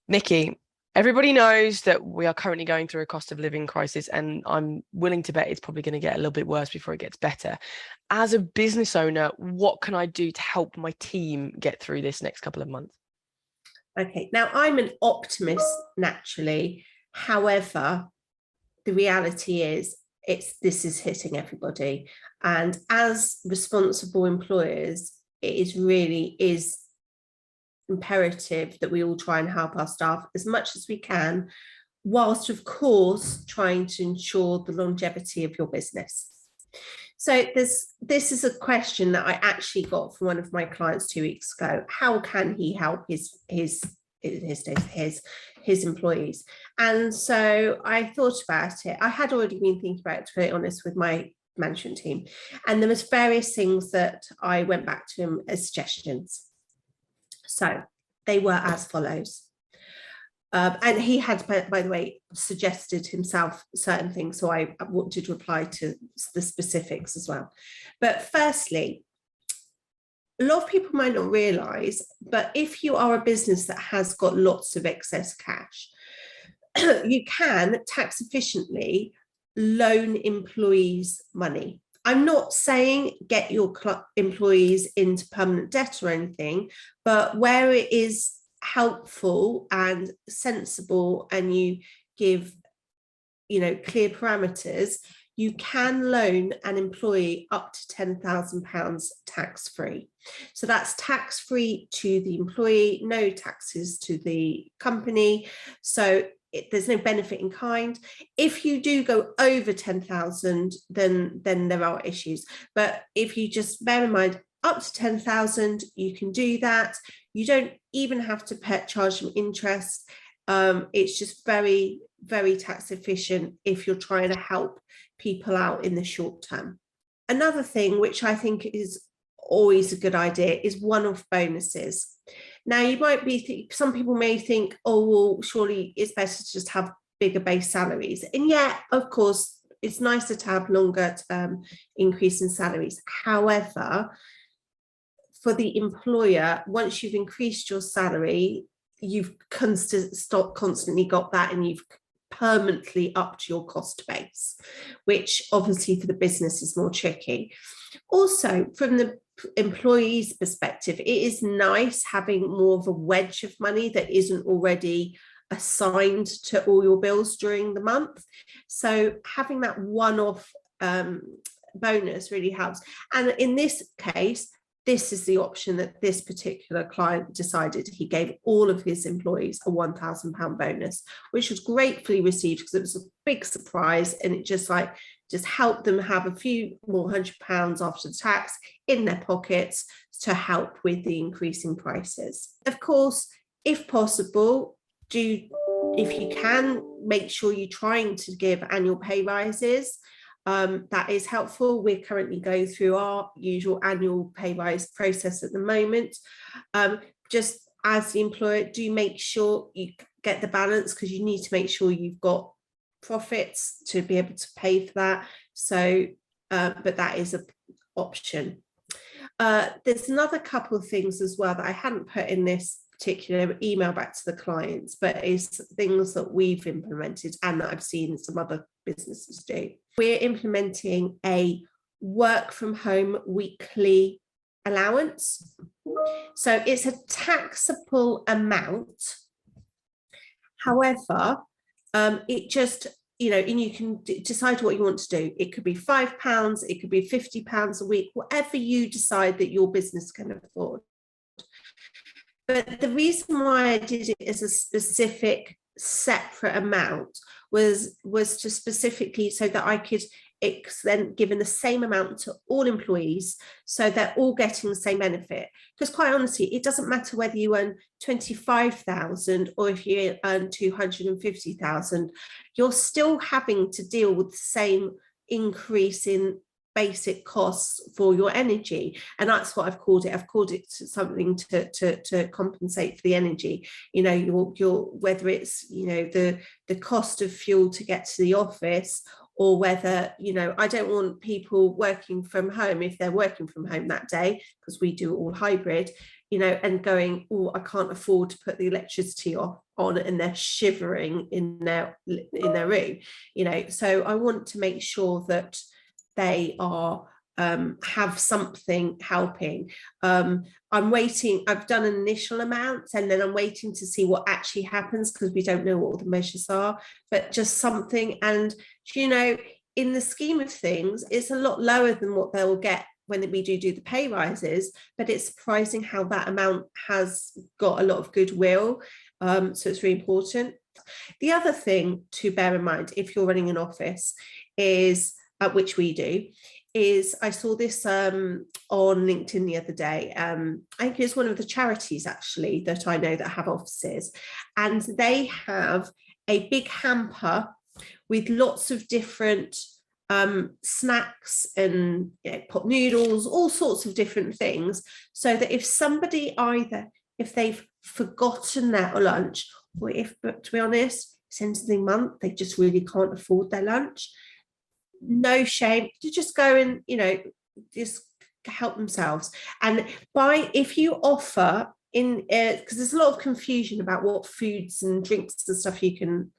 Nikki, everybody knows that we are currently going through a cost of living crisis, and I'm willing to bet it's probably going to get a little bit worse before it gets better. As a business owner, what can I do to help my team get through this next couple of months? Okay, now I'm an optimist naturally. However, the reality is this is hitting everybody. And as responsible employers, it is imperative that we all try and help our staff as much as we can, whilst of course trying to ensure the longevity of your business. So this is a question that I actually got from one of my clients 2 weeks ago. How can he help his employees? And so I thought about it. I had already been thinking about it, to be honest, with my management team, and there was various things that I went back to him as suggestions. So they were as follows. And he had, by the way, suggested himself certain things, so I wanted to reply to the specifics as well. But firstly, a lot of people might not realise, but if you are a business that has got lots of excess cash, you can tax efficiently loan employees money. I'm not saying get your employees into permanent debt or anything, but where it is helpful and sensible and you give clear parameters, you can loan an employee up to £10,000 tax free. So that's tax free to the employee, no taxes to the company. So there's no benefit in kind. If you do go over 10,000, then there are issues. But if you just bear in mind, up to 10,000, you can do that. You don't even have to charge them interest. It's just very, very tax efficient if you're trying to help people out in the short term. Another thing which I think is always a good idea is one-off bonuses. Now, you might be some people may think, oh, well, surely it's better to just have bigger base salaries. And yeah, of course, it's nicer to have longer term increase in salaries. However, for the employer, once you've increased your salary, you've constantly got that, and you've permanently upped your cost base, which obviously for the business is more tricky. Also, from the employee's perspective, it is nice having more of a wedge of money that isn't already assigned to all your bills during the month. So having that one-off bonus really helps. And in this case, this is the option that this particular client decided. He gave all of his employees a £1,000 bonus, which was gratefully received because it was a big surprise, and it just helped them have a few more £100 after the tax in their pockets to help with the increasing prices. Of course, if possible, if you can, make sure you're trying to give annual pay rises. That is helpful. We're currently going through our usual annual pay rise process at the moment. Just as the employer, do make sure you get the balance, because you need to make sure you've got profits to be able to pay for that. So, but that is an option. There's another couple of things as well that I hadn't put in this particular email back to the clients, but is things that we've implemented and that I've seen some other businesses do. We're implementing a work from home weekly allowance. So it's a taxable amount. However, it just, and you can decide what you want to do. It could be £5, it could be £50 a week, whatever you decide that your business can afford. But the reason why I did it as a specific separate amount was to specifically so that I could then given the same amount to all employees, so they're all getting the same benefit. Because quite honestly, it doesn't matter whether you earn 25,000 or if you earn 250,000, you're still having to deal with the same increase in basic costs for your energy. And that's what I've called it. I've called it something to compensate for the energy. Your whether it's the cost of fuel to get to the office, or whether I don't want people working from home, if they're working from home that day, because we do all hybrid, and going, oh, I can't afford to put the electricity on, and they're shivering in their room, so I want to make sure that they are have something helping. I'm waiting, I've done an initial amount, and then I'm waiting to see what actually happens, because we don't know what all the measures are, but just something. And in the scheme of things, it's a lot lower than what they'll get when we do the pay rises, but it's surprising how that amount has got a lot of goodwill. So it's really important. The other thing to bear in mind if you're running an office is, which we do, is I saw this on LinkedIn the other day. I think it's one of the charities actually that I know that have offices, and they have a big hamper with lots of different snacks and pot noodles, all sorts of different things, so that if somebody, either if they've forgotten their lunch, or if, but to be honest, it's end of the month, they just really can't afford their lunch, no shame to just go and just help themselves. And if you offer in, because there's a lot of confusion about what foods and drinks and stuff you can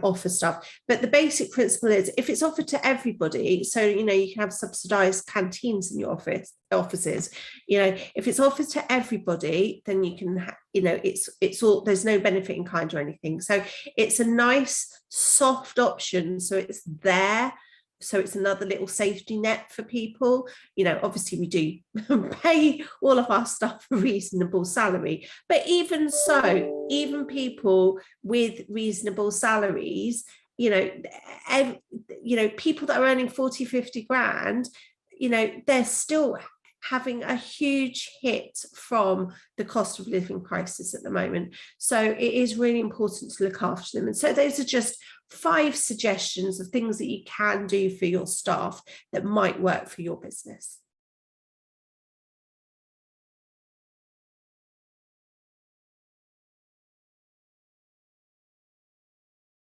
offer stuff, but the basic principle is, if it's offered to everybody, so you can have subsidized canteens in your offices, if it's offered to everybody, then you can it's all, there's no benefit in kind or anything, so it's a nice soft option, so it's there. So it's another little safety net for people. Obviously we do pay all of our staff a reasonable salary, but even so, even people with reasonable salaries, people that are earning 40, 50 grand, they're still having a huge hit from the cost of living crisis at the moment. So it is really important to look after them. And so those are just 5 suggestions of things that you can do for your staff that might work for your business.